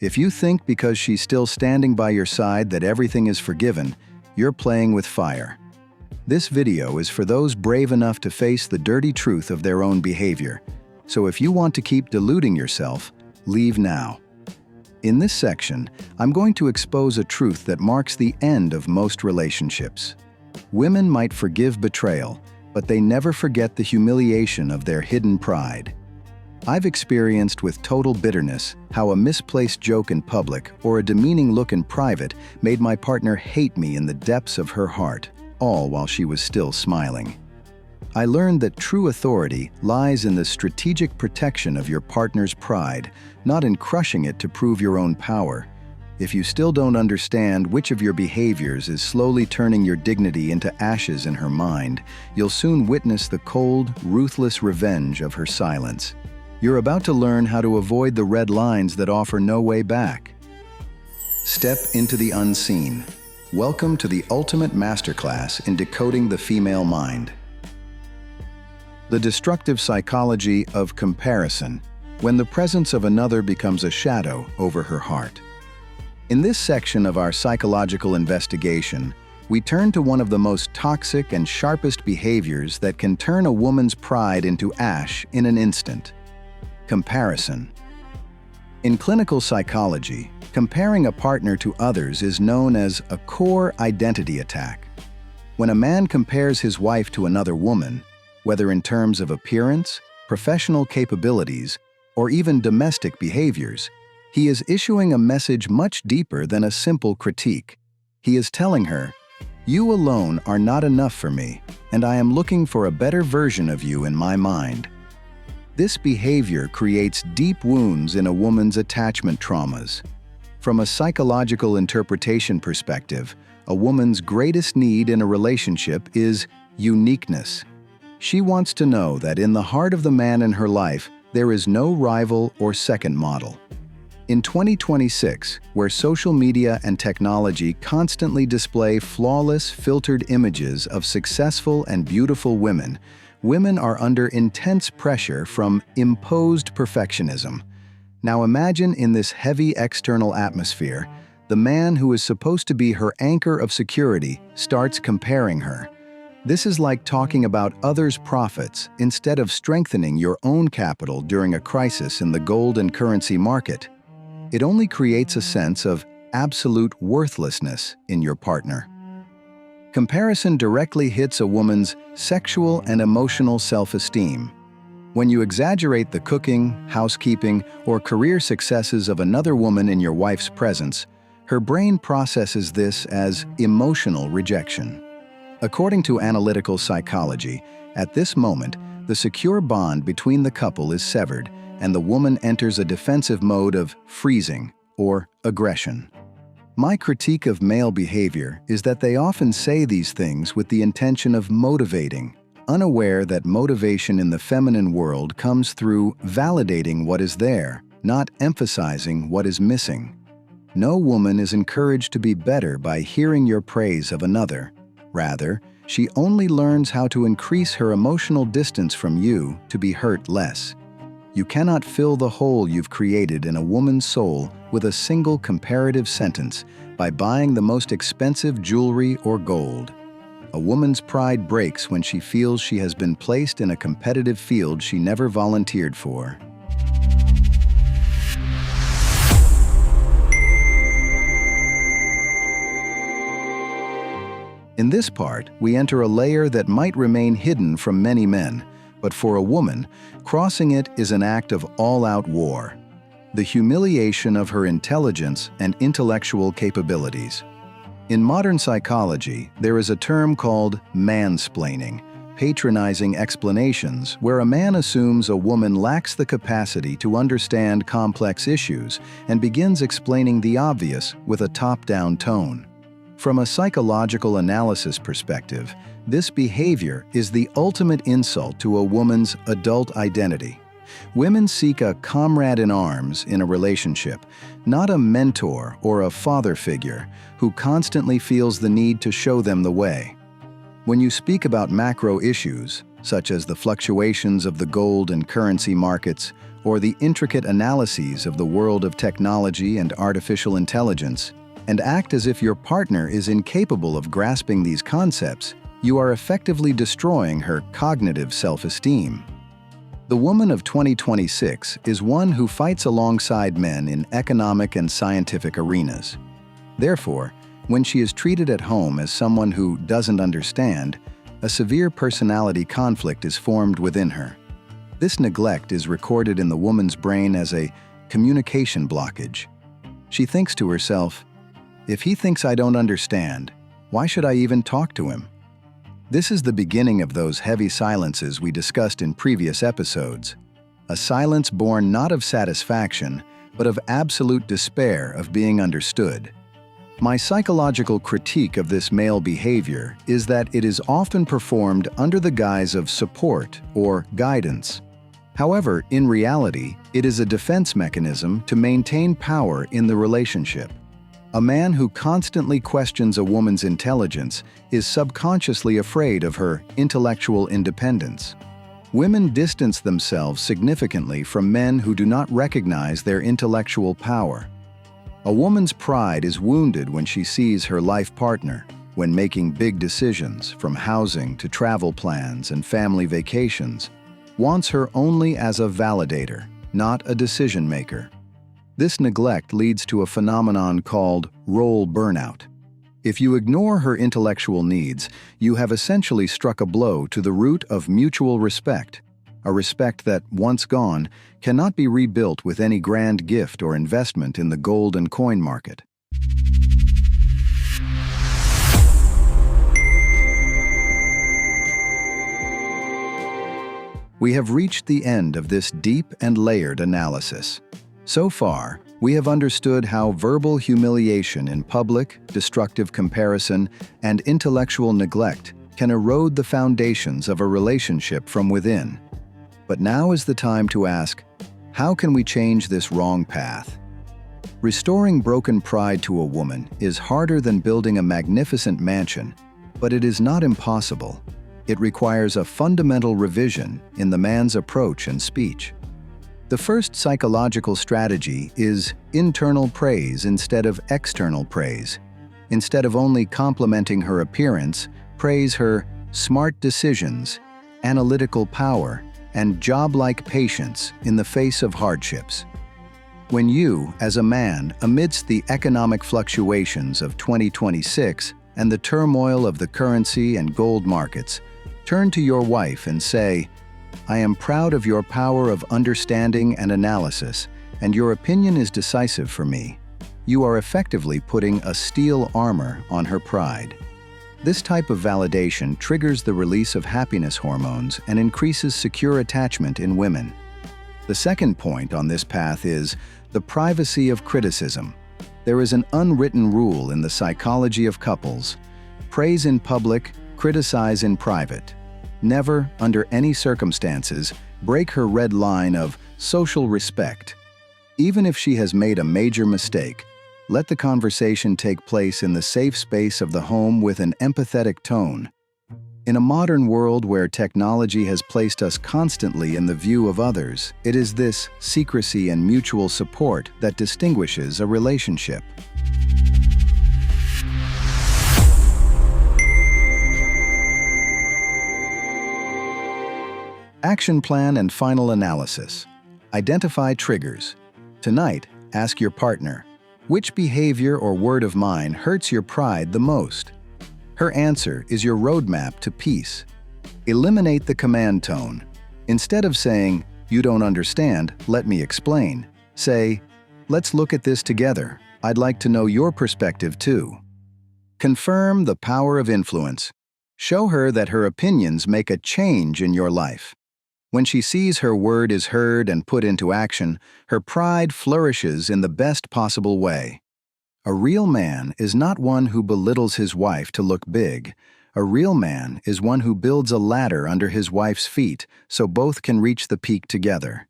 If you think because she's still standing by your side that everything is forgiven, you're playing with fire. This video is for those brave enough to face the dirty truth of their own behavior. So if you want to keep deluding yourself, leave now. In this section, I'm going to expose a truth that marks the end of most relationships. Women might forgive betrayal, but they never forget the humiliation of their hidden pride. I've experienced with total bitterness how a misplaced joke in public or a demeaning look in private made my partner hate me in the depths of her heart, all while she was still smiling. I learned that true authority lies in the strategic protection of your partner's pride, not in crushing it to prove your own power. If you still don't understand which of your behaviors is slowly turning your dignity into ashes in her mind, you'll soon witness the cold, ruthless revenge of her silence. You're about to learn how to avoid the red lines that offer no way back. Step into the unseen. Welcome to the ultimate masterclass in decoding the female mind. The destructive psychology of comparison, when the presence of another becomes a shadow over her heart. In this section of our psychological investigation, we turn to one of the most toxic and sharpest behaviors that can turn a woman's pride into ash in an instant: comparison. In clinical psychology, comparing a partner to others is known as a core identity attack. When a man compares his wife to another woman, whether in terms of appearance, professional capabilities, or even domestic behaviors, he is issuing a message much deeper than a simple critique. He is telling her, "You alone are not enough for me, and I am looking for a better version of you in my mind." This behavior creates deep wounds in a woman's attachment traumas. From a psychological interpretation perspective, a woman's greatest need in a relationship is uniqueness. She wants to know that in the heart of the man in her life, there is no rival or second model. In 2026, where social media and technology constantly display flawless, filtered images of successful and beautiful women, women are under intense pressure from imposed perfectionism. Now imagine in this heavy external atmosphere, the man who is supposed to be her anchor of security starts comparing her. This is like talking about others' profits instead of strengthening your own capital during a crisis in the gold and currency market. It only creates a sense of absolute worthlessness in your partner. Comparison directly hits a woman's sexual and emotional self-esteem. When you exaggerate the cooking, housekeeping, or career successes of another woman in your wife's presence, her brain processes this as emotional rejection. According to analytical psychology, at this moment, the secure bond between the couple is severed, and the woman enters a defensive mode of freezing or aggression. My critique of male behavior is that they often say these things with the intention of motivating, unaware that motivation in the feminine world comes through validating what is there, not emphasizing what is missing. No woman is encouraged to be better by hearing your praise of another. Rather, she only learns how to increase her emotional distance from you to be hurt less. You cannot fill the hole you've created in a woman's soul with a single comparative sentence by buying the most expensive jewelry or gold. A woman's pride breaks when she feels she has been placed in a competitive field she never volunteered for. In this part, we enter a layer that might remain hidden from many men, but for a woman, crossing it is an act of all-out war. The humiliation of her intelligence and intellectual capabilities. In modern psychology, there is a term called mansplaining, patronizing explanations where a man assumes a woman lacks the capacity to understand complex issues and begins explaining the obvious with a top-down tone. From a psychological analysis perspective, this behavior is the ultimate insult to a woman's adult identity. Women seek a comrade in arms in a relationship, not a mentor or a father figure who constantly feels the need to show them the way. When you speak about macro issues, such as the fluctuations of the gold and currency markets or the intricate analyses of the world of technology and artificial intelligence, and act as if your partner is incapable of grasping these concepts, you are effectively destroying her cognitive self-esteem. The woman of 2026 is one who fights alongside men in economic and scientific arenas. Therefore, when she is treated at home as someone who doesn't understand, a severe personality conflict is formed within her. This neglect is recorded in the woman's brain as a communication blockage. She thinks to herself, "If he thinks I don't understand, why should I even talk to him?" This is the beginning of those heavy silences we discussed in previous episodes. A silence born not of satisfaction, but of absolute despair of being understood. My psychological critique of this male behavior is that it is often performed under the guise of support or guidance. However, in reality, it is a defense mechanism to maintain power in the relationship. A man who constantly questions a woman's intelligence is subconsciously afraid of her intellectual independence. Women distance themselves significantly from men who do not recognize their intellectual power. A woman's pride is wounded when she sees her life partner, when making big decisions, from housing to travel plans and family vacations, wants her only as a validator, not a decision maker. This neglect leads to a phenomenon called role burnout. If you ignore her intellectual needs, you have essentially struck a blow to the root of mutual respect, a respect that, once gone, cannot be rebuilt with any grand gift or investment in the gold and coin market. We have reached the end of this deep and layered analysis. So far, we have understood how verbal humiliation in public, destructive comparison, and intellectual neglect can erode the foundations of a relationship from within. But now is the time to ask, how can we change this wrong path? Restoring broken pride to a woman is harder than building a magnificent mansion, but it is not impossible. It requires a fundamental revision in the man's approach and speech. The first psychological strategy is internal praise instead of external praise. Instead of only complimenting her appearance, praise her smart decisions, analytical power, and job-like patience in the face of hardships. When you, as a man, amidst the economic fluctuations of 2026 and the turmoil of the currency and gold markets, turn to your wife and say, "I am proud of your power of understanding and analysis, and your opinion is decisive for me," you are effectively putting a steel armor on her pride. This type of validation triggers the release of happiness hormones and increases secure attachment in women. The second point on this path is the privacy of criticism. There is an unwritten rule in the psychology of couples: praise in public, criticize in private. Never, under any circumstances, break her red line of social respect. Even if she has made a major mistake, let the conversation take place in the safe space of the home with an empathetic tone. In a modern world where technology has placed us constantly in the view of others, it is this secrecy and mutual support that distinguishes a relationship. Action plan and final analysis. Identify triggers. Tonight, ask your partner, which behavior or word of mine hurts your pride the most? Her answer is your roadmap to peace. Eliminate the command tone. Instead of saying, "You don't understand, let me explain," say, "Let's look at this together. I'd like to know your perspective too." Confirm the power of influence. Show her that her opinions make a change in your life. When she sees her word is heard and put into action, her pride flourishes in the best possible way. A real man is not one who belittles his wife to look big. A real man is one who builds a ladder under his wife's feet so both can reach the peak together.